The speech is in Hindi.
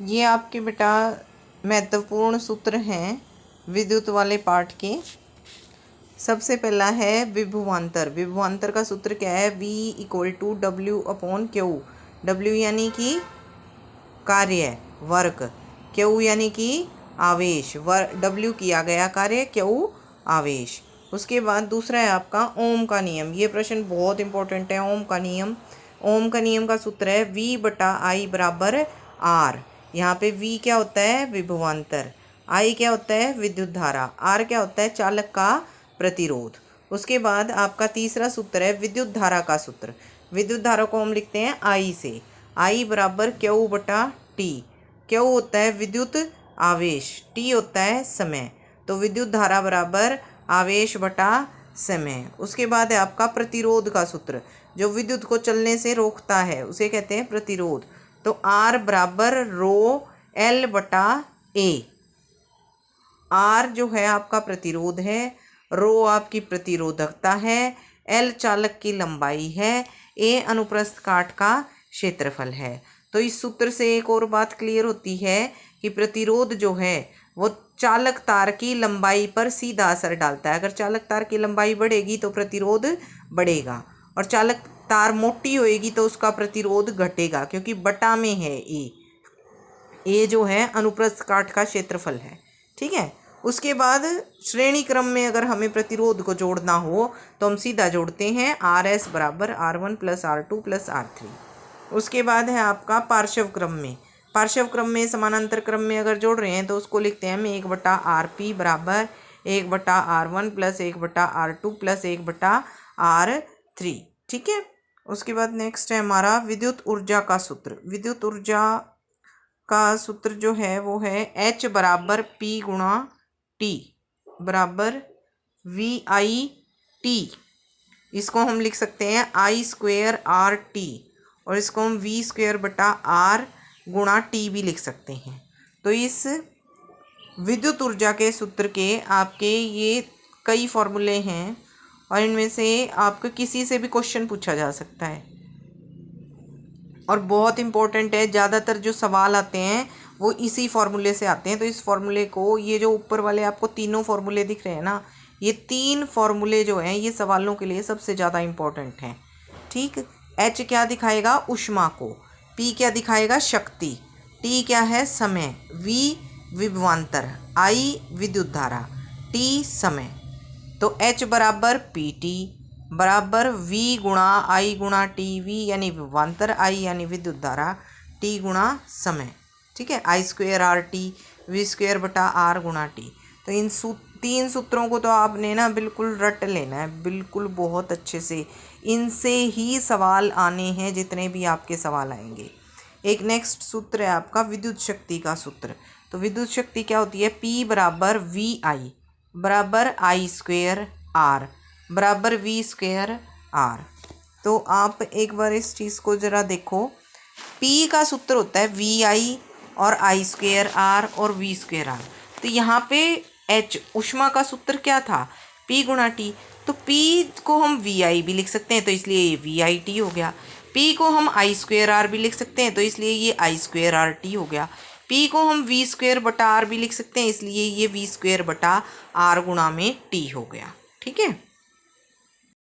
ये आपके बेटा महत्वपूर्ण सूत्र हैं विद्युत वाले पार्ट के। सबसे पहला है विभवांतर। विभवांतर का सूत्र क्या है? V = W/Q। W यानी कि कार्य, वर्क, Q यानी कि आवेश, W किया गया कार्य, Q आवेश। उसके बाद दूसरा है आपका ओम का नियम। ये प्रश्न बहुत इंपॉर्टेंट है। ओम का नियम। ओम का नियम का सूत्र है V/I = R। यहाँ पे V क्या होता है? विभवांतर। I क्या होता है? विद्युत धारा। R क्या होता है? चालक का प्रतिरोध। उसके बाद आपका तीसरा सूत्र है विद्युत धारा का सूत्र। विद्युत धारा को हम लिखते हैं I से। I = Q/T। Q होता है विद्युत आवेश, T होता है समय। तो विद्युत धारा बराबर आवेश बटा समय। उसके बाद है आपका प्रतिरोध का सूत्र। जो विद्युत को चलने से रोकता है उसे कहते हैं प्रतिरोध। तो R = ρL/A। R जो है आपका प्रतिरोध है, रो आपकी प्रतिरोधकता है, L चालक की लंबाई है, A अनुप्रस्थ काट का क्षेत्रफल है। तो इस सूत्र से एक और बात क्लियर होती है कि प्रतिरोध जो है वो चालक तार की लंबाई पर सीधा असर डालता है। अगर चालक तार की लंबाई बढ़ेगी तो प्रतिरोध बढ़ेगा, और चालक तार मोटी होएगी तो उसका प्रतिरोध घटेगा, क्योंकि बटा में है ए जो है अनुप्रस्थ काट का क्षेत्रफल है। ठीक है। उसके बाद श्रेणी क्रम में अगर हमें प्रतिरोध को जोड़ना हो तो हम सीधा जोड़ते हैं RS = R1 + R2 + R3। उसके बाद है आपका पार्श्व क्रम में। पार्श्व क्रम में समानांतर क्रम में अगर जोड़ रहे हैं तो उसको लिखते हैं हम 1/RP = 1/R1 + 1/R2 + 1/R3। ठीक है। उसके बाद नेक्स्ट है हमारा विद्युत ऊर्जा का सूत्र। विद्युत ऊर्जा का सूत्र जो है वो है H = P × T = VIT। इसको हम लिख सकते हैं I² RT, और इसको हम V²/R × T भी लिख सकते हैं। तो इस विद्युत ऊर्जा के सूत्र के आपके ये कई फॉर्मूले हैं, और इनमें से आपको किसी से भी क्वेश्चन पूछा जा सकता है और बहुत इंपॉर्टेंट है। ज़्यादातर जो सवाल आते हैं वो इसी फॉर्मूले से आते हैं। तो इस फॉर्मूले को, ये जो ऊपर वाले आपको तीनों फॉर्मूले दिख रहे हैं ना, ये 3 फॉर्मूले जो हैं ये सवालों के लिए सबसे ज़्यादा इम्पोर्टेंट हैं। ठीक। H क्या दिखाएगा? ऊष्मा को। P क्या दिखाएगा? शक्ति। T क्या है? समय। V विभवांतर। I विद्युत धारा। T समय। तो H = PT = V × I × T। V यानी विभवांतर, I यानी विद्युत धारा, T × समय। ठीक है। I² RT V²/R × T। तो इन 3 सूत्रों को तो आपने ना बिल्कुल रट लेना है, बिल्कुल बहुत अच्छे से। इनसे ही सवाल आने हैं जितने भी आपके सवाल आएंगे। एक नेक्स्ट सूत्र है आपका विद्युत शक्ति का सूत्र। तो विद्युत शक्ति क्या होती है? P = VI = I² R = V² R। तो आप एक बार इस चीज़ को ज़रा देखो। P का सूत्र होता है VI और I² R और V² R। तो यहाँ पे H ऊष्मा का सूत्र क्या था? P × T। तो P को हम VI भी लिख सकते हैं, तो इसलिए ये VIT हो गया। P को हम I² R भी लिख सकते हैं, तो इसलिए ये I² RT हो गया। P को हम V²/R भी लिख सकते हैं, इसलिए ये V²/R × T हो गया। ठीक है।